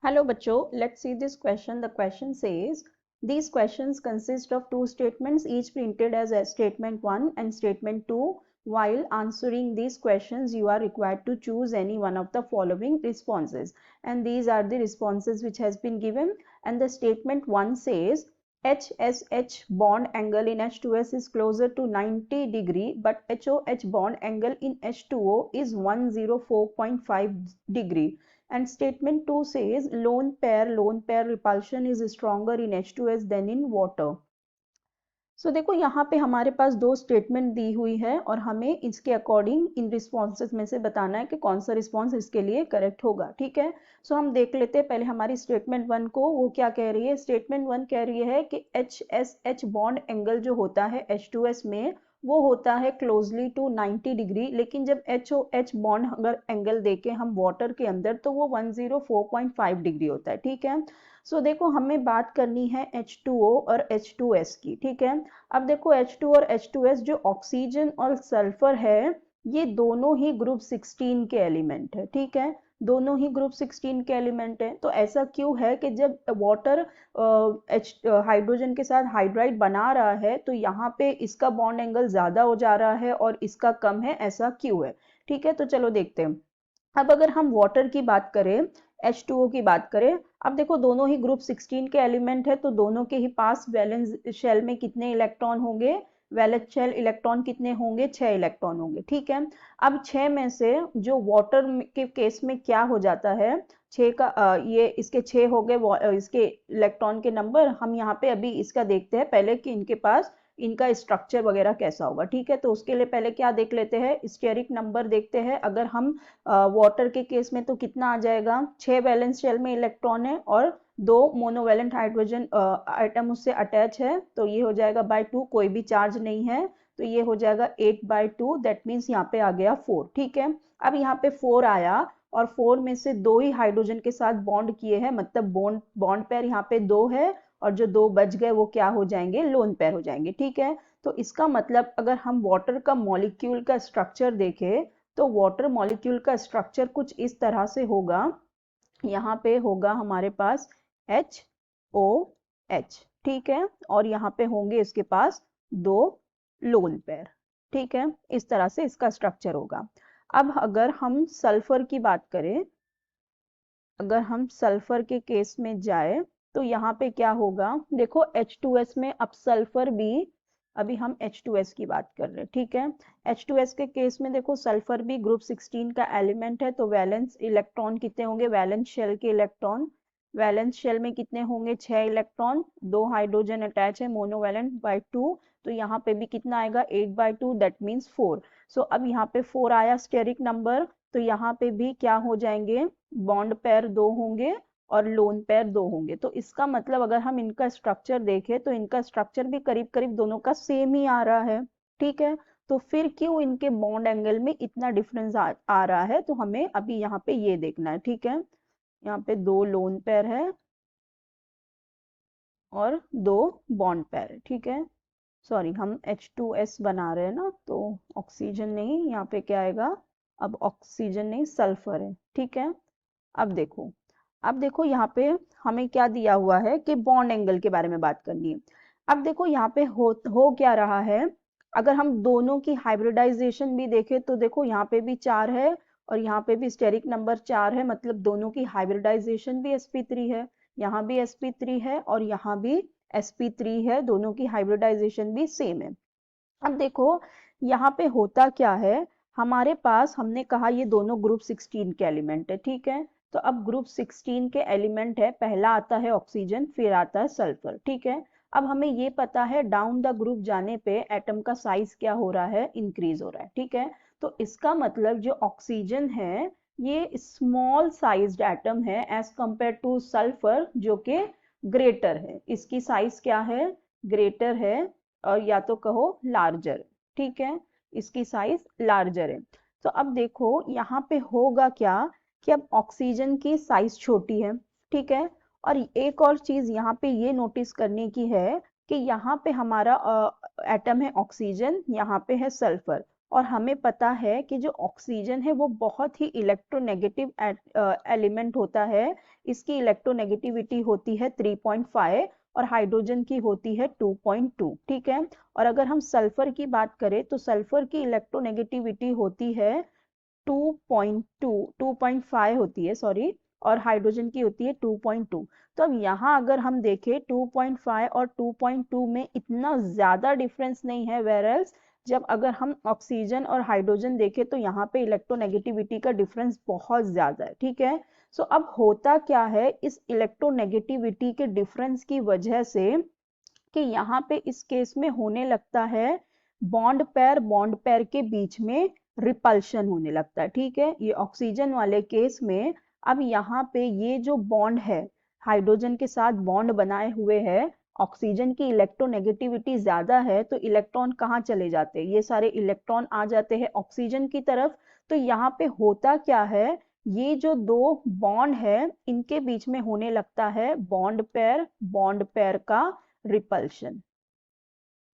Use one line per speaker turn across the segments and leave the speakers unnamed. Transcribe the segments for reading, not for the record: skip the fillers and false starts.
Hello bachcho, let's see this question. The question says, these questions consist of two statements each printed as a statement 1 and statement 2. While answering these questions, you are required to choose any one of the following responses. And these are the responses which has been given. And the statement 1 says, HSH bond angle in H2S is closer to 90 degree, but HOH bond angle in H2O is 104.5 degree. And statement 2 says lone pair repulsion is stronger in H2S than in water. सो देखो यहाँ पे हमारे पास दो statement दी हुई है और हमें इसके अकॉर्डिंग इन रिस्पॉन्सेज में से बताना है कि कौन सा रिस्पॉन्स इसके लिए करेक्ट होगा। ठीक है, सो हम देख लेते हैं पहले हमारी स्टेटमेंट 1 को। वो क्या कह रही है? स्टेटमेंट 1 कह रही है कि HSH बॉन्ड एंगल जो होता है H2S में वो होता है क्लोजली टू 90 डिग्री, लेकिन जब HOH बॉन्ड अगर एंगल देके हम वाटर के अंदर तो वो 104.5 डिग्री होता है। ठीक है, सो देखो हमें बात करनी है H2O और H2S की। ठीक है, अब देखो H2 और H2S जो ऑक्सीजन और सल्फर है ये दोनों ही ग्रुप 16 के एलिमेंट है। ठीक है, दोनों ही ग्रुप 16 के एलिमेंट है। तो ऐसा क्यों है कि जब वाटर हाइड्रोजन के साथ हाइड्राइड बना रहा है तो यहाँ पे इसका बॉन्ड एंगल ज्यादा हो जा रहा है और इसका कम है, ऐसा क्यों है? ठीक है, तो चलो देखते हैं। अब अगर हम वाटर की बात करें, H2O की बात करें, अब देखो दोनों ही ग्रुप 16 के एलिमेंट है तो दोनों के ही पास वैलेंस शेल में कितने इलेक्ट्रॉन होंगे? वैलेंस शेल इलेक्ट्रॉन कितने होंगे? 6 इलेक्ट्रॉन होंगे। ठीक है, अब 6 में से जो वाटर के केस में क्या हो जाता है, 6 का ये इसके 6 हो गए इसके इलेक्ट्रॉन के नंबर। हम यहाँ पे अभी इसका देखते हैं पहले कि इनके पास इनका स्ट्रक्चर वगैरह कैसा होगा। ठीक है, तो उसके लिए पहले क्या देख लेते हैं, स्टेरिक नंबर देखते हैं। अगर हम वाटर के केस में तो कितना आ जाएगा? 6 वैलेंस शेल में इलेक्ट्रॉन है और 2 मोनोवैलेंट हाइड्रोजन आइटम उससे अटैच है, तो ये हो जाएगा बाय 2, कोई भी चार्ज नहीं है तो ये हो जाएगा 8/2, दैट मीन्स यहाँ पे आ गया 4। ठीक है, अब यहाँ पे 4 आया और 4 में से 2 ही हाइड्रोजन के साथ बॉन्ड किए हैं, मतलब बॉन्ड पेयर यहाँ पे 2 है और जो 2 बच गए वो क्या हो जाएंगे? लोन पेयर हो जाएंगे। ठीक है, तो इसका मतलब अगर हम वाटर का मॉलिक्यूल का स्ट्रक्चर देखें तो वाटर मॉलिक्यूल का स्ट्रक्चर कुछ इस तरह से होगा। यहाँ पे होगा हमारे पास HOH। ठीक है, और यहाँ पे होंगे इसके पास 2 लोन पेयर। ठीक है, इस तरह से इसका स्ट्रक्चर होगा। अब अगर हम सल्फर की बात करें, अगर हम सल्फर के केस में जाए तो यहाँ पे क्या होगा? देखो H2S में अब सल्फर भी, अभी हम H2S की बात कर रहे हैं। ठीक है, H2S के केस में देखो सल्फर भी ग्रुप 16 का एलिमेंट है तो वैलेंस इलेक्ट्रॉन कितने होंगे? वैलेंस शेल के इलेक्ट्रॉन, वैलेंस शेल में कितने होंगे? 6 इलेक्ट्रॉन, 2 हाइड्रोजन अटैच है मोनोवैलेंट बाय 2, तो यहाँ पे भी कितना आएगा? 8/2, दैट मीन्स 4। सो अब यहाँ पे 4 आया स्टेरिक नंबर, तो यहाँ पे भी क्या हो जाएंगे? बॉन्ड पेयर 2 होंगे और लोन पेयर 2 होंगे। तो इसका मतलब अगर हम इनका स्ट्रक्चर देखें तो इनका स्ट्रक्चर भी करीब करीब दोनों का सेम ही आ रहा है। ठीक है, तो फिर क्यों इनके बॉन्ड एंगल में इतना डिफरेंस आ रहा है? तो हमें अभी यहाँ पे ये देखना है। ठीक है, यहाँ पे 2 लोन पेयर है और 2 बॉन्ड पेयर है। ठीक है, सॉरी हम H2S बना रहे हैं ना, तो ऑक्सीजन नहीं, यहाँ पे क्या आएगा? अब ऑक्सीजन नहीं, सल्फर है। ठीक है, अब देखो यहाँ पे हमें क्या दिया हुआ है कि बॉन्ड एंगल के बारे में बात करनी है। अब देखो यहाँ पे हो क्या रहा है, अगर हम दोनों की हाइब्रिडाइजेशन भी देखें तो देखो यहाँ पे भी 4 है और यहाँ पे भी स्टेरिक नंबर 4 है, मतलब दोनों की हाइब्रिडाइजेशन भी sp3 है, यहाँ भी sp3 है और यहाँ भी sp3 है, दोनों की हाइब्रिडाइजेशन भी सेम है। अब देखो यहाँ पे होता क्या है, हमारे पास हमने कहा ये दोनों ग्रुप 16 के एलिमेंट है। ठीक है, तो अब ग्रुप 16 के एलिमेंट है, पहला आता है ऑक्सीजन, फिर आता है सल्फर। ठीक है, अब हमें ये पता है डाउन द ग्रुप जाने पे एटम का साइज क्या हो रहा है? इंक्रीज हो रहा है। ठीक है, तो इसका मतलब जो ऑक्सीजन है ये स्मॉल साइज्ड एटम है एज कंपेयर टू सल्फर जो कि ग्रेटर है। इसकी साइज क्या है? ग्रेटर है और या तो कहो लार्जर। ठीक है, इसकी साइज लार्जर है। तो अब देखो यहाँ पे होगा क्या कि अब ऑक्सीजन की साइज छोटी है। ठीक है, और एक और चीज यहाँ पे ये नोटिस करने की है कि यहाँ पे हमारा एटम है ऑक्सीजन, यहाँ पे है सल्फर, और हमें पता है कि जो ऑक्सीजन है वो बहुत ही इलेक्ट्रोनेगेटिव एलिमेंट होता है। इसकी इलेक्ट्रोनेगेटिविटी होती है 3.5 और हाइड्रोजन की होती है 2.2। ठीक है, और अगर हम सल्फर की बात करें तो सल्फर की इलेक्ट्रोनेगेटिविटी होती है 2.5 होती है, सॉरी, और हाइड्रोजन की होती है 2.2। तो अब यहाँ अगर हम देखें 2.5 और 2.2 में इतना ज़्यादा डिफरेंस नहीं है, वेरएल्स जब अगर हम ऑक्सीजन और हाइड्रोजन देखें तो यहाँ पे इलेक्ट्रोनेगेटिविटी का डिफरेंस बहुत ज़्यादा है। ठीक है, सो अब होता क्या है इस इलेक्ट्रोनेगेटिविटी के डिफरेंस की वजह से कि यहाँ पे इस केस में होने लगता है बॉन्ड पेयर के बीच में रिपल्शन होने लगता है। ठीक है, ये ऑक्सीजन वाले केस में अब यहाँ पे ये जो बॉन्ड है हाइड्रोजन के साथ बॉन्ड बनाए हुए है, ऑक्सीजन की इलेक्ट्रोनेगेटिविटी ज्यादा है तो इलेक्ट्रॉन कहाँ चले जाते हैं, ये सारे इलेक्ट्रॉन आ जाते हैं ऑक्सीजन की तरफ। तो यहाँ पे होता क्या है, ये जो दो बॉन्ड है इनके बीच में होने लगता है बॉन्ड पेयर का रिपल्शन।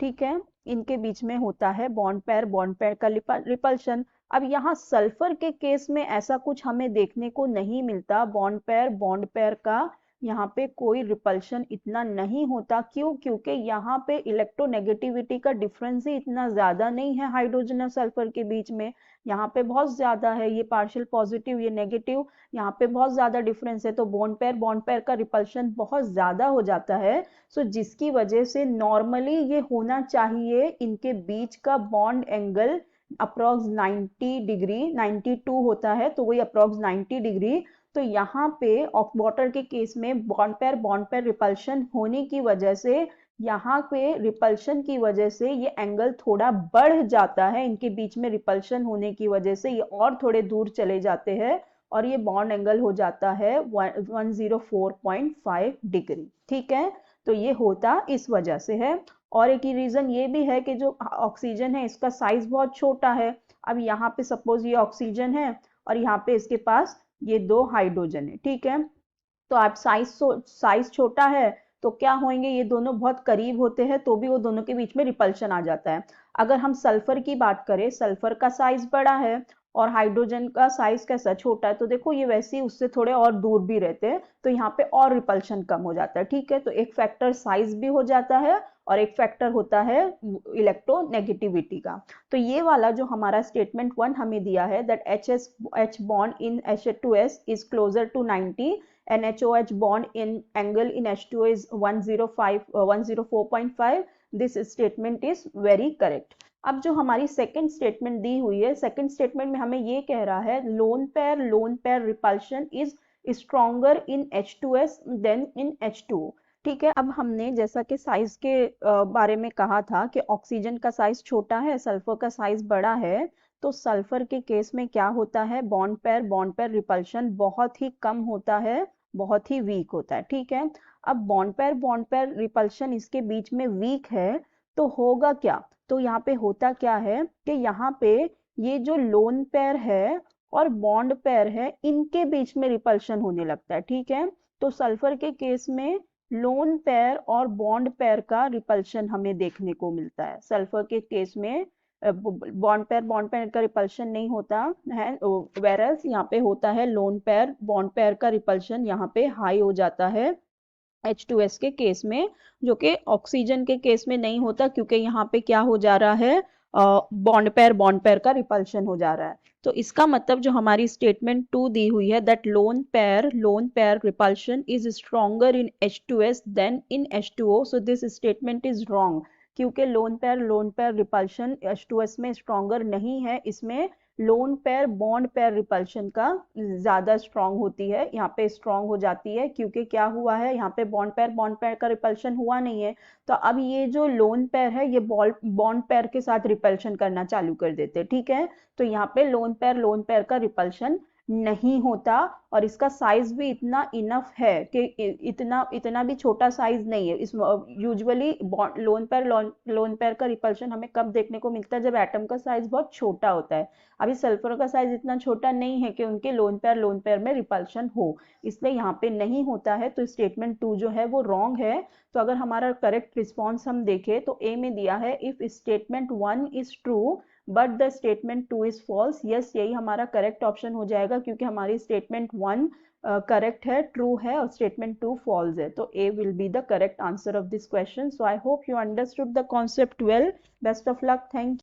ठीक है, इनके बीच में होता है बॉन्ड पेयर का रिपल्शन। अब यहाँ सल्फर के केस में ऐसा कुछ हमें देखने को नहीं मिलता, बॉन्ड पेयर का यहाँ पे कोई रिपल्शन इतना नहीं होता। क्यों? क्योंकि यहाँ पे इलेक्ट्रोनेगेटिविटी का डिफरेंस ही इतना ज्यादा नहीं है हाइड्रोजन और सल्फर के बीच में। यहाँ पे बहुत ज्यादा है, ये पार्शियल पॉजिटिव ये नेगेटिव, यहाँ पे बहुत ज्यादा डिफरेंस है, तो बॉन्ड पेयर का रिपल्शन बहुत ज्यादा हो जाता है। सो जिसकी वजह से नॉर्मली ये होना चाहिए इनके बीच का बॉन्ड एंगल अप्रॉक्स 90 डिग्री, 92 होता है तो वही अप्रॉक्स 90 डिग्री। तो यहाँ पे वाटर के केस में बॉन्ड पेयर रिपल्शन होने की वजह से यहाँ पे रिपल्शन की वजह से ये एंगल थोड़ा बढ़ जाता है, इनके बीच में रिपल्शन होने की वजह से ये और थोड़े दूर चले जाते हैं और ये बॉन्ड एंगल हो जाता है 104.5 डिग्री। ठीक है, तो ये होता इस वजह से है। और एक रीजन ये भी है कि जो ऑक्सीजन है इसका साइज बहुत छोटा है। अब यहाँ पे सपोज ये ऑक्सीजन है और यहाँ पे इसके पास ये दो हाइड्रोजन है। ठीक है, तो आप साइज छोटा है तो क्या होंगे, ये दोनों बहुत करीब होते हैं तो भी वो दोनों के बीच में रिपल्शन आ जाता है। अगर हम सल्फर की बात करें, सल्फर का साइज बड़ा है और हाइड्रोजन का साइज कैसा छोटा है, तो देखो ये वैसे ही उससे थोड़े और दूर भी रहते हैं तो यहाँ पे और रिपल्शन कम हो जाता है। ठीक है, तो एक फैक्टर साइज भी हो जाता है और एक फैक्टर होता है इलेक्ट्रोनेगेटिविटी का। तो ये वाला जो हमारा स्टेटमेंट 1 हमें दिया है that H bond in H2S is closer to 90 and HOH bond in angle in H2 is 104.5, this statement is very correct। अब जो हमारी सेकंड स्टेटमेंट दी हुई है, सेकंड स्टेटमेंट में हमें ये कह रहा है lone pair repulsion is stronger in H2S than in H2O। ठीक है, अब हमने जैसा कि साइज के बारे में कहा था कि ऑक्सीजन का साइज छोटा है, सल्फर का साइज बड़ा है, तो सल्फर के केस में क्या होता है, बॉन्ड पेयर रिपल्शन बहुत ही कम होता है, बहुत ही वीक होता है। ठीक है, अब बॉन्ड पेयर रिपल्शन इसके बीच में वीक है तो होगा क्या, तो यहाँ पे होता क्या है कि यहाँ पे ये जो लोन पेयर है और बॉन्ड पेयर है इनके बीच में रिपल्शन होने लगता है। ठीक है, तो सल्फर के केस में लोन पेयर और बॉन्ड पेयर का रिपल्शन हमें देखने को मिलता है। सल्फर के केस में बॉन्ड पेयर का रिपल्शन नहीं होता है, वेरस यहाँ पे होता है लोन पेयर बॉन्ड पेयर का रिपल्शन यहाँ पे हाई हो जाता है H2S के केस में, जो कि ऑक्सीजन के केस में नहीं होता क्योंकि यहाँ पे क्या हो जा रहा है, बॉन्ड पेयर का रिपल्शन हो जा रहा है। तो इसका मतलब जो हमारी स्टेटमेंट 2 दी हुई है that lone pair repulsion is stronger in H2S than in H2O, so this statement is wrong, क्योंकि लोन पेयर रिपल्शन H2S में स्ट्रॉन्गर नहीं है, इसमें lone pair bond pair repulsion का ज्यादा स्ट्रॉन्ग होती है, यहाँ पे स्ट्रॉन्ग हो जाती है क्योंकि क्या हुआ है, यहाँ पे बॉन्ड पेयर का रिपल्शन हुआ नहीं है। तो अब ये जो लोन पेयर है ये बॉन्ड पेयर के साथ रिपल्शन करना चालू कर देते। ठीक है, तो यहाँ पे लोन पेयर का रिपल्शन नहीं होता और इसका साइज भी इतना इनफ है कि इतना भी छोटा साइज नहीं है। इस यूजुअली लोन पेयर का रिपल्शन हमें कब देखने को मिलता है, जब एटम का साइज बहुत छोटा होता है। अभी सल्फर का साइज इतना छोटा नहीं है कि उनके लोन पेयर में रिपल्शन हो, इसलिए यहाँ पे नहीं होता है। तो स्टेटमेंट 2 जो है वो रॉन्ग है। तो अगर हमारा करेक्ट रिस्पॉन्स हम देखें तो ए में दिया है if statement 1 is true but the statement 2 is false. Yes, यही हमारा करेक्ट ऑप्शन हो जाएगा क्योंकि हमारी स्टेटमेंट 1 करेक्ट है, ट्रू है, और स्टेटमेंट 2 फॉल्स है। तो A will be the correct answer of this question. So I hope you understood the concept well. Best of luck. Thank